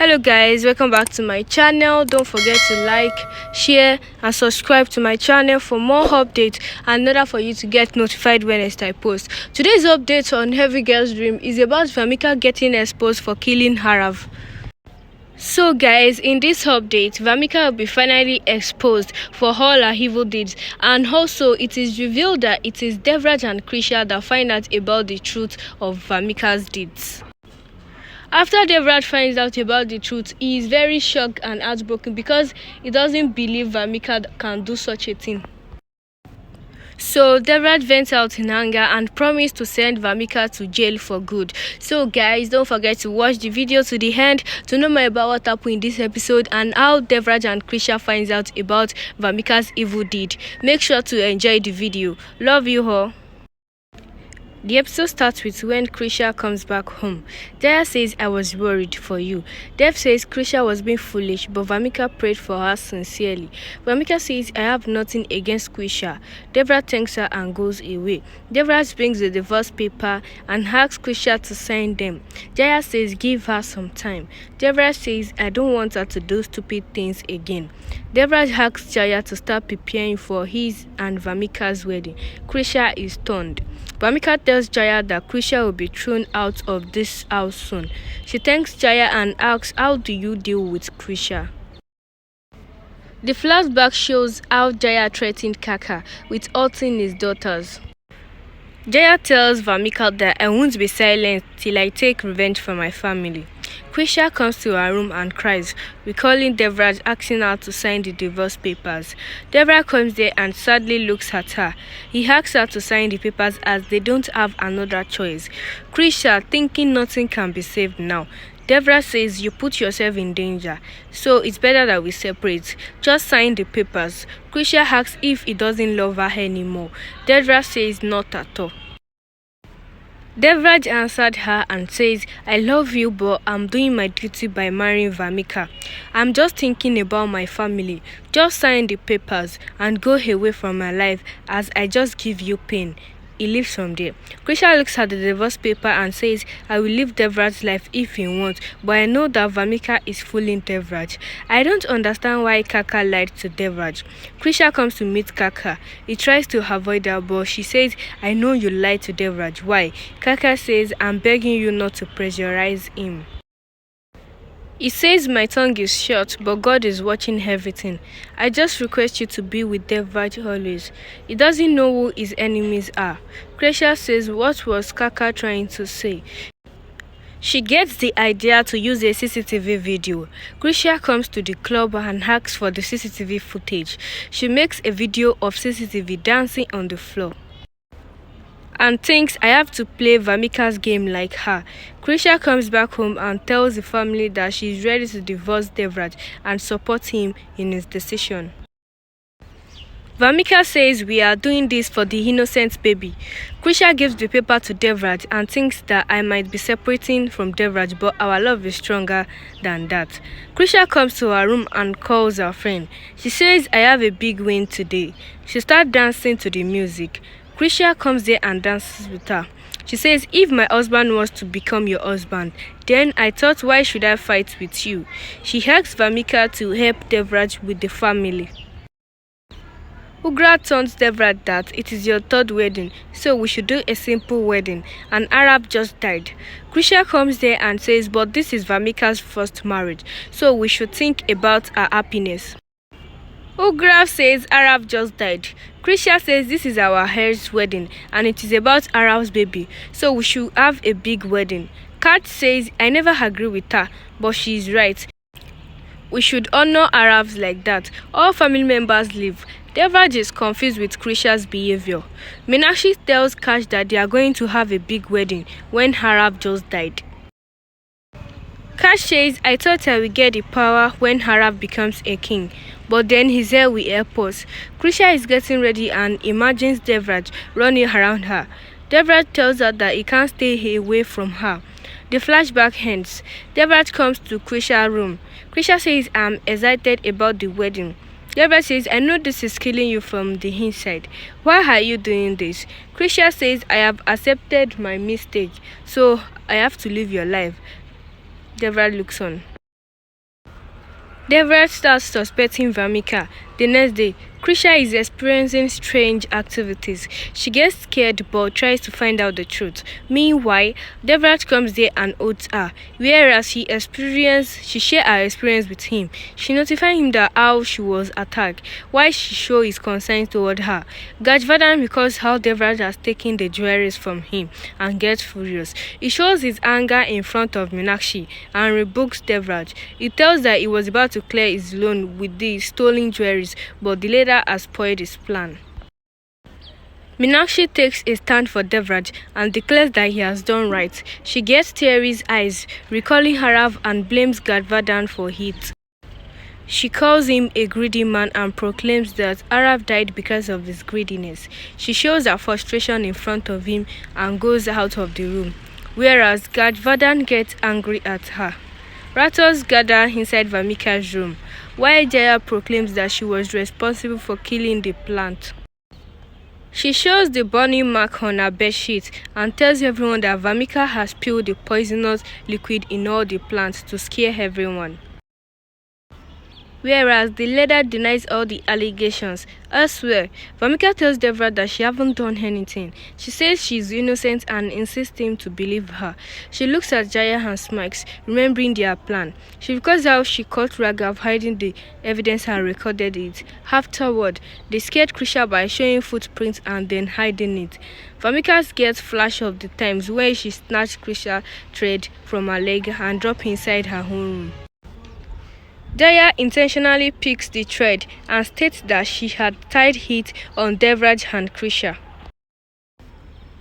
Hello guys, welcome back to my channel. Don't forget to like, share and subscribe to my channel for more updates and in order for you to get notified when I post. Today's update on Heavy Girl's Dream is about Vamika getting exposed for killing Aarav. So guys, in this update, Vamika will be finally exposed for all her evil deeds, and also it is revealed that it is Devraj and Krisha that find out about the truth of Vamika's deeds. After Devraj finds out about the truth, he is very shocked and heartbroken because he doesn't believe Vamika can do such a thing. So Devraj vents out in anger and promised to send Vamika to jail for good. So guys, don't forget to watch the video to the end to know more about what happened in this episode and how Devraj and Krisha finds out about Vamika's evil deed. Make sure to enjoy the video. Love you all. The episode starts with when Krisha comes back home. Jaya says, "I was worried for you." Dev says Krisha was being foolish, but Vamika prayed for her sincerely. Vamika says, "I have nothing against Krisha." Devraj thanks her and goes away. Devraj brings the divorce paper and asks Krisha to sign them. Jaya says, "Give her some time." Devraj says, "I don't want her to do stupid things again." Devraj asks Jaya to start preparing for his and Vamika's wedding. Krisha is stunned. Vamika tells Jaya that Krisha will be thrown out of this house soon. She thanks Jaya and asks, "How do you deal with Krisha?" The flashback shows how Jaya threatened Kaka with hurting his daughters. Jaya tells Vamika that I won't be silent till I take revenge for my family. Krisha comes to her room and cries, recalling Devraj asking her to sign the divorce papers. Devraj comes there and sadly looks at her. He asks her to sign the papers as they don't have another choice. Krisha, thinking nothing can be saved now. Devraj says, "You put yourself in danger, so it's better that we separate. Just sign the papers." Krisha asks if he doesn't love her anymore. Devraj says not at all. Devraj answered her and says, "I love you, but I'm doing my duty by marrying Vamika. I'm just thinking about my family. Just sign the papers and go away from my life as I just give you pain." He leaves from there. Krisha looks at the divorce paper and says, "I will live Devraj's life if he wants, but I know that Vamika is fooling Devraj. I don't understand why Kaka lied to Devraj." Krisha comes to meet Kaka. He tries to avoid her, but she says, "I know you lied to Devraj. Why?" Kaka says, "I'm begging you not to pressurize him. He says my tongue is short, but God is watching everything. I just request you to be with Devraj always. He doesn't know who his enemies are." Krisha says, "What was Kaka trying to say?" She gets the idea to use a CCTV video. Krisha comes to the club and asks for the CCTV footage. She makes a video of CCTV dancing on the floor and thinks, "I have to play Vamika's game like her." Krisha comes back home and tells the family that she is ready to divorce Devraj and support him in his decision. Vamika says, "We are doing this for the innocent baby." Krisha gives the paper to Devraj and thinks that I might be separating from Devraj, but our love is stronger than that. Krisha comes to her room and calls her friend. She says, "I have a big win today." She starts dancing to the music. Krisha comes there and dances with her. She says, "If my husband wants to become your husband, then I thought, why should I fight with you?" She asks Vamika to help Devraj with the family. Ugra tells Devraj that it is your third wedding, so we should do a simple wedding, and Aarav just died. Krisha comes there and says, "But this is Vamika's first marriage, so we should think about her happiness." Ugra says Aarav just died. Krisha says this is our heir's wedding and it is about Aarav's baby, so we should have a big wedding. Kat says I never agree with her, but she is right. We should honor Aarav's like that. All family members leave. Devraj is confused with Krisha's behavior. Meenakshi tells Kash that they are going to have a big wedding when Aarav just died. Kash says, "I thought I would get the power when Aarav becomes a king, but then his hair will help us." Krisha is getting ready and imagines Devraj running around her. Devraj tells her that he can't stay away from her. The flashback ends. Devraj comes to Krisha's room. Krisha says, "I'm excited about the wedding." Devraj says, "I know this is killing you from the inside. Why are you doing this?" Krisha says, "I have accepted my mistake, so I have to live your life." Devraj looks on. Devraj starts suspecting Vamika. The next day, Krisha is experiencing strange activities. She gets scared but tries to find out the truth. Meanwhile, Devraj comes there and oats her, whereas she shared her experience with him. She notified him that how she was attacked, why she showed his concern toward her. Gajvadan recalls how Devraj has taken the jewelries from him and gets furious. He shows his anger in front of Meenakshi and rebukes Devraj. He tells that he was about to clear his loan with the stolen jewelries, but the leader has spoiled his plan. Meenakshi takes a stand for Devraj and declares that he has done right. She gets teary eyes, recalling Aarav and blames Gajvadan for it. She calls him a greedy man and proclaims that Aarav died because of his greediness. She shows her frustration in front of him and goes out of the room, whereas Gajvadan gets angry at her. Rattles gather inside Vamika's room, while Jaya proclaims that she was responsible for killing the plant. She shows the burning mark on her bedsheet and tells everyone that Vamika has spilled the poisonous liquid in all the plants to scare everyone, whereas the leader denies all the allegations. Elsewhere, Vamika tells Devraj that she hasn't done anything. She says she is innocent and insists him to believe her. She looks at Jaya and smirks, remembering their plan. She recalls how she caught Raghav hiding the evidence and recorded it. Afterward, they scared Krisha by showing footprints and then hiding it. Vamika gets flash of the times when she snatched Krisha's thread from her leg and dropped inside her own room. Jaya intentionally picks the thread and states that she had tied it on Devraj and Krisha.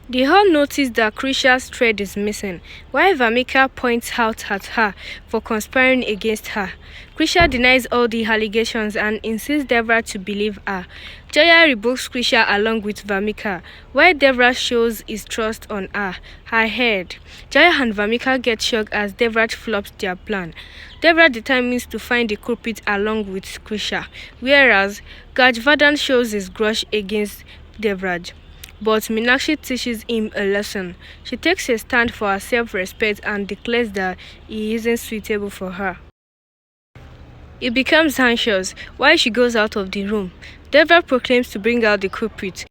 They all notice that Krisha's thread is missing, while Vamika points out at her for conspiring against her. Krisha denies all the allegations and insists Devraj to believe her. Jaya rebukes Krisha along with Vamika, while Devraj shows his trust on her. Ahead, Jaya and Vamika get shocked as Devraj flops their plan. Devraj determines to find the culprit along with Krisha, whereas Gajvadan shows his grudge against Devraj. But Meenakshi teaches him a lesson. She takes a stand for her self-respect and declares that he isn't suitable for her. He becomes anxious while she goes out of the room. Devraj proclaims to bring out the culprit,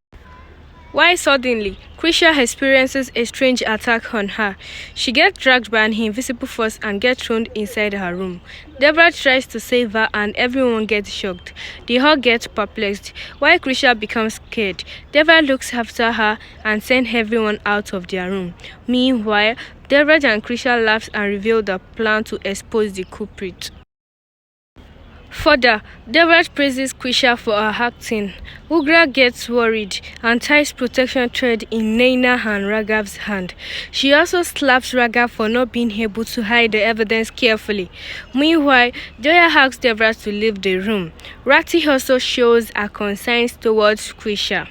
while suddenly, Krisha experiences a strange attack on her. She gets dragged by an invisible force and gets thrown inside her room. Devraj tries to save her and everyone gets shocked. They all get perplexed, while Krisha becomes scared. Devraj looks after her and sends everyone out of their room. Meanwhile, Devraj and Krisha laugh and reveal the plan to expose the culprit. Further, Devraj praises Krisha for her acting. Ugra gets worried and ties protection thread in Naina and Raghav's hand. She also slaps Raghav for not being able to hide the evidence carefully. Meanwhile, Jaya asks Devraj to leave the room. Rati also shows her concerns towards Krisha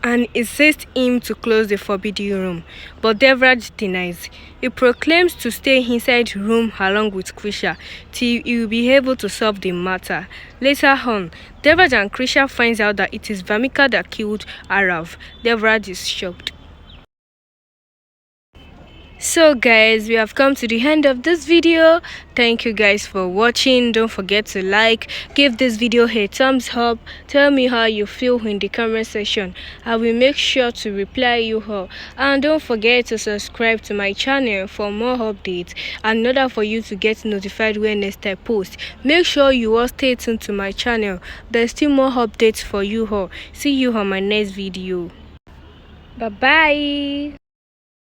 and insists him to close the forbidden room, but Devraj denies. He proclaims to stay inside the room along with Krisha till he will be able to solve the matter. Later on, Devraj and Krisha finds out that it is Vamika that killed Aarav. Devraj is shocked. So guys, we have come to the end of this video. Thank you guys for watching. Don't forget to like, give this video a thumbs up, tell me how you feel in the comment section. I will make sure to reply you all, and don't forget to subscribe to my channel for more updates and in order for you to get notified when next I post. Make sure you all stay tuned to my channel. There's still more updates for you all. See you on my next video. Bye bye.